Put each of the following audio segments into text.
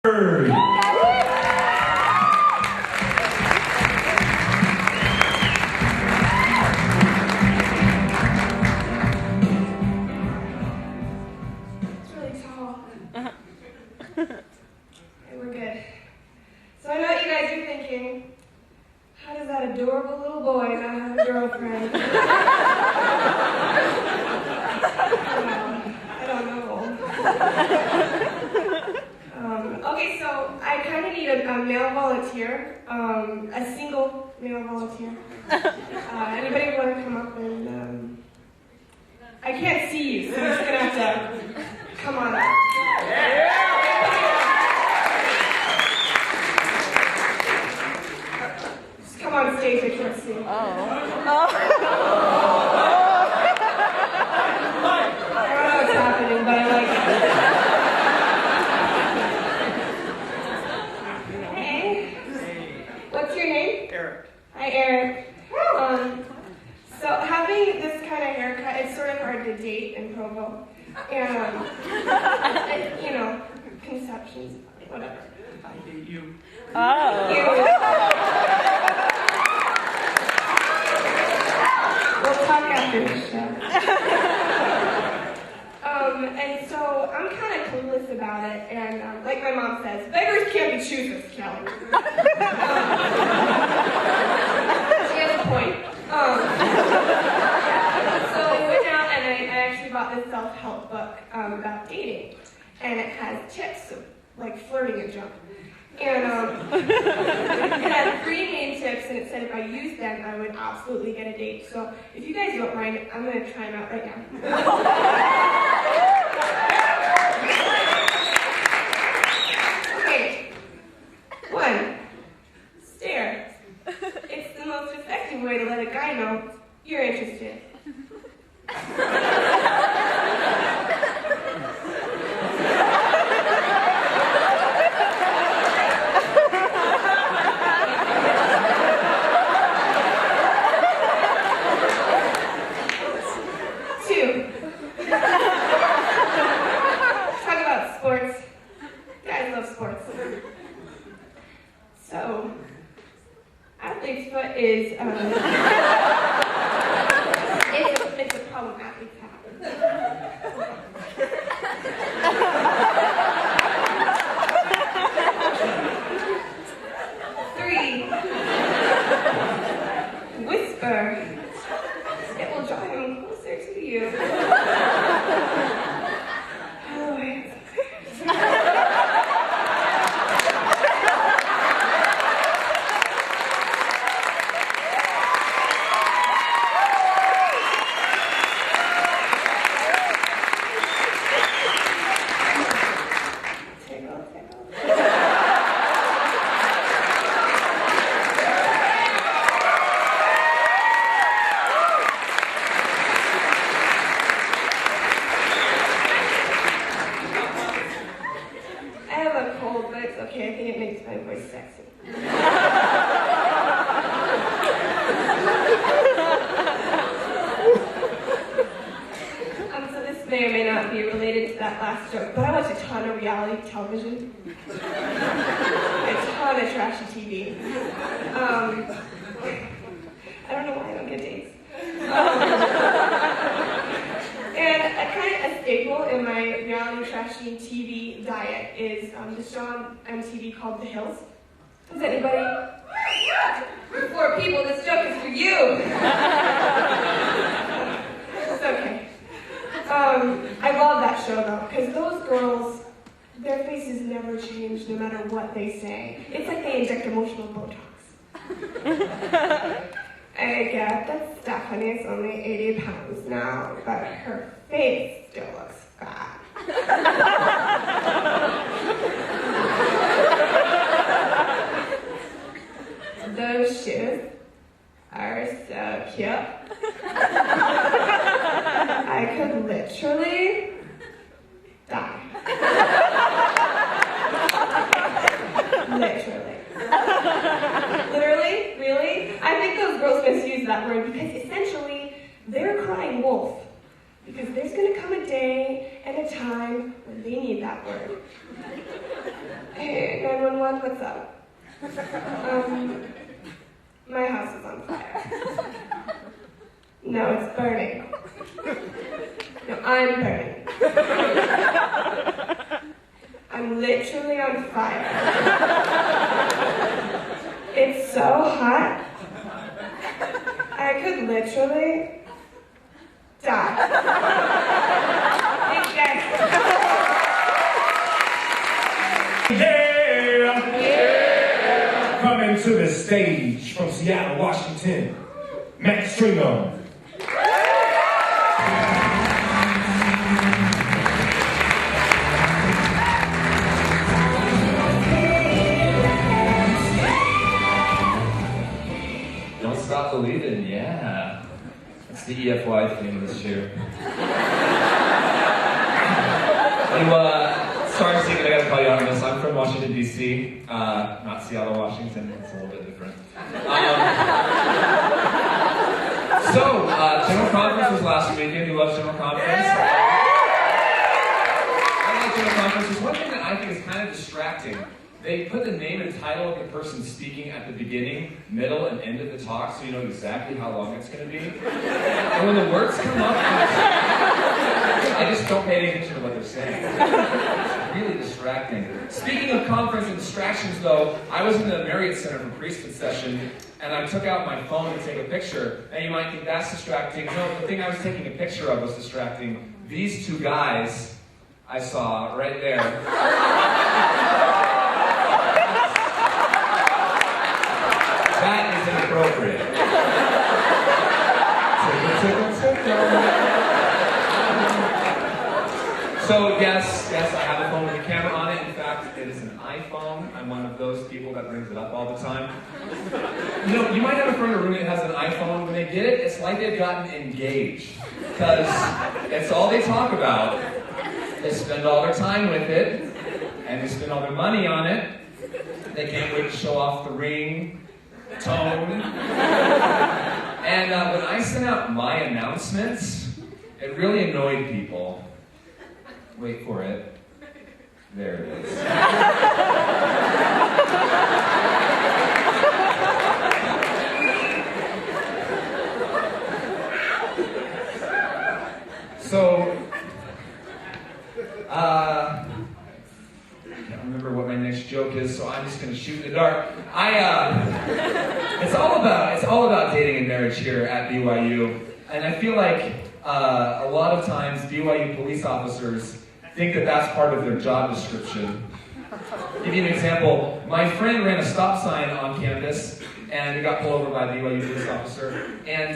It's really tall. Okay, we're good. So I know what you guys are thinking. How does that adorable little boy not have a girlfriend? I don't know. Okay, so I kind of need a male volunteer, a single male volunteer. Anybody want to come up and, I can't see you, so you're just going to have to come on up. Just come on stage, I can't see. I don't know what's happening, but I like it. Hey. What's your name? Eric. Hi, Eric. So having this kind of haircut, it's sort of hard to date in Provo. And, you know, conceptions, whatever. I hate you. We'll talk after the show. And so I'm kind of clueless about it, and like my mom says, beggars can't be choosers, Kelly. She has a point. So I went out and I actually bought this self-help book about dating, and it has tips of like flirting and junk. And it had 3 main tips, and it said if I used them, I would absolutely get a date. So if you guys don't mind, I'm going to try them out right now. Okay. 1, stare. It's the most effective way to let a guy know you're interested. 2, talk about sports. Guys love sports. So, athlete's foot is, it's a problem athletes have. 3, whisper. It will draw him closer to you. Oh, it's tickle. I have a cold, but it's okay. I think it makes my voice sexy. So this may or may not be related to that last joke, but I watch a ton of reality television. A ton of trashy TV. I don't know why I don't get dates. And a staple in my reality trashy TV diet is this show on MTV called The Hills. Does anybody? 4 people, this joke is for you. It's okay. I love that show though, because those girls, their faces never change no matter what they say. It's like they inject emotional Botox. I get that Stephanie's only 80 pounds now, but her face still looks fat. Those shoes are so cute. I could literally die. Literally. Literally? Really? I think those girls misuse that word because essentially they're crying wolf. Because there's going to come a day and in a time when they need that word. Hey, 911, what's up? My house is on fire. No, it's burning. No, I'm burning. I'm literally on fire. It's so hot, I could literally die. Yeah! Coming to the stage from Seattle, Washington, MattStringham. Don't stop believing, yeah. That's the EFY theme this year. Sorry, Stephen, I gotta call you out on this. I'm from Washington, D.C., not Seattle, Washington. It's a little bit different. General Conference was last weekend. Who loves General Conference? I like General Conferences. One thing that I think is kind of distracting, they put the name and title of the person speaking at the beginning, middle, and end of the talk, so you know exactly how long it's going to be. And when the words come up, I just don't pay any attention to what they're saying. It's really distracting. Speaking of conference and distractions, though, I was in the Marriott Center for priesthood session, and I took out my phone to take a picture. And you might think that's distracting. No, the thing I was taking a picture of was distracting. These two guys I saw right there. That is inappropriate. So yes, I have a phone with a camera on it. In fact, it is an iPhone. I'm one of those people that brings it up all the time. You know, you might have a friend or roommate that has an iPhone. When they get it, it's like they've gotten engaged. Because it's all they talk about. They spend all their time with it. And they spend all their money on it. They can't wait to show off the ring, tone. And when I sent out my announcements, it really annoyed people. Wait for it. There it is. So, I can't remember what my next joke is, so I'm just going to shoot in the dark. It's all about dating and marriage here at BYU, and I feel like a lot of times BYU police officers think that that's part of their job description. I'll give you an example. My friend ran a stop sign on campus, and he got pulled over by a BYU police officer, and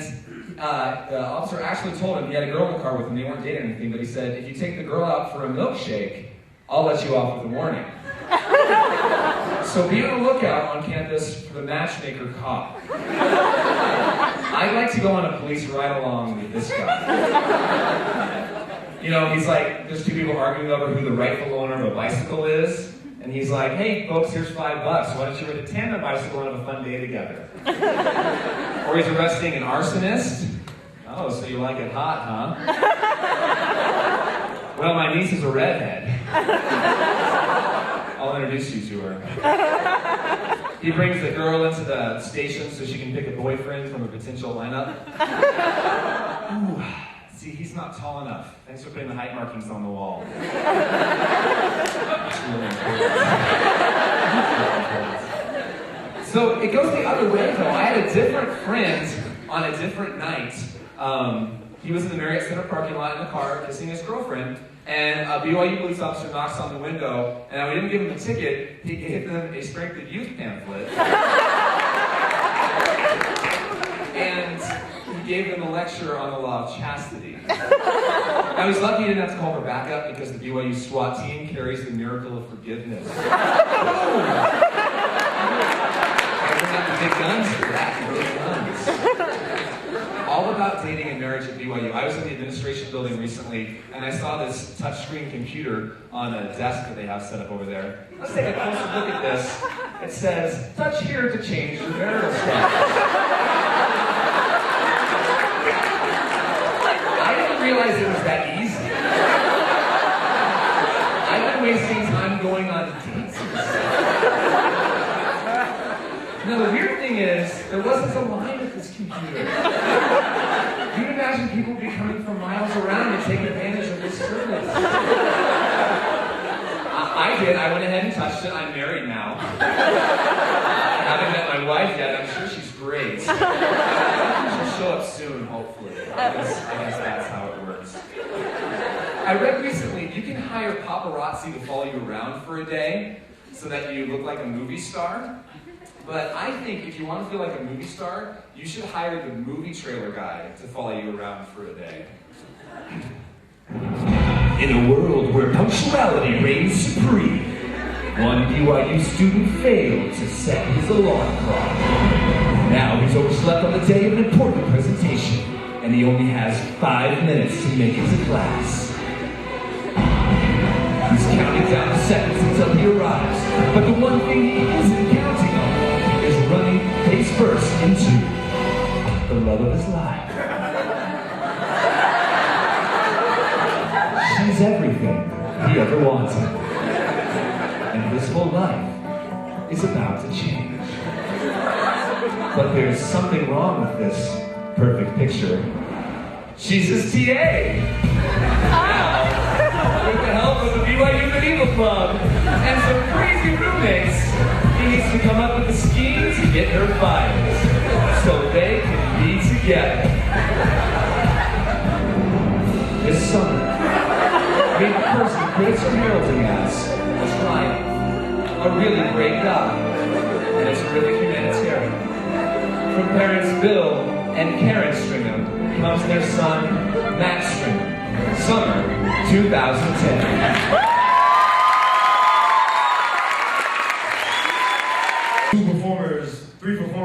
the officer actually told him, he had a girl in the car with him, they weren't dating anything, but he said, if you take the girl out for a milkshake, I'll let you off with a warning. So be on the lookout on campus for the matchmaker cop. I'd like to go on a police ride-along with this guy. You know, he's like, there's two people arguing over who the rightful owner of a bicycle is, and he's like, hey folks, here's $5. Why don't you rent a tandem bicycle and have a fun day together? Or he's arresting an arsonist. Oh, so you like it hot, huh? Well, my niece is a redhead. I'll introduce you to her. He brings the girl into the station so she can pick a boyfriend from a potential lineup. Ooh, see, he's not tall enough. Thanks for putting the height markings on the wall. That's really important. So it goes the other way, though. I had a different friend on a different night. He was in the Marriott Center parking lot in the car kissing his girlfriend, and a BYU police officer knocks on the window, and we didn't give him a ticket, he gave them a Strength of Youth pamphlet. And he gave them a lecture on the law of chastity. Now he's lucky he didn't have to call for backup because the BYU SWAT team carries the miracle of forgiveness. I don't have the big guns for that, the big guns. All about dating and marriage at BYU. I was in the administration building recently, and I saw this touchscreen computer on a desk that they have set up over there. Let's take a closer look at this. It says, touch here to change your marital status. I didn't realize it was that easy. There wasn't a line at this computer. You'd imagine people would be coming from miles around to take advantage of this service. I did. I went ahead and touched it. I'm married now. I haven't met my wife yet. I'm sure she's great. She'll show up soon, hopefully. I guess that's how it works. I read recently you can hire paparazzi to follow you around for a day so that you look like a movie star. But I think if you want to feel like a movie star, you should hire the movie trailer guy to follow you around for a day. In a world where punctuality reigns supreme, one BYU student failed to set his alarm clock. Now he's overslept on the day of an important presentation, and he only has 5 minutes to make it to class. He's counting down the seconds until he arrives, but the one thing he isn't counting on is running face first into the love of his life. She's everything he ever wanted. And his whole life is about to change. But there's something wrong with this perfect picture. She's his TA. Now, with the help of the BYU Medieval Club and some crazy roommates, he needs to come up with a scheme to get her fired so they can be together. This summer, meet the person critics are heralding as trying a really great guy, and it's really humanitarian. From parents Bill and Karen Stringham comes their son, Matt Stringham. Summer 2010. Three performers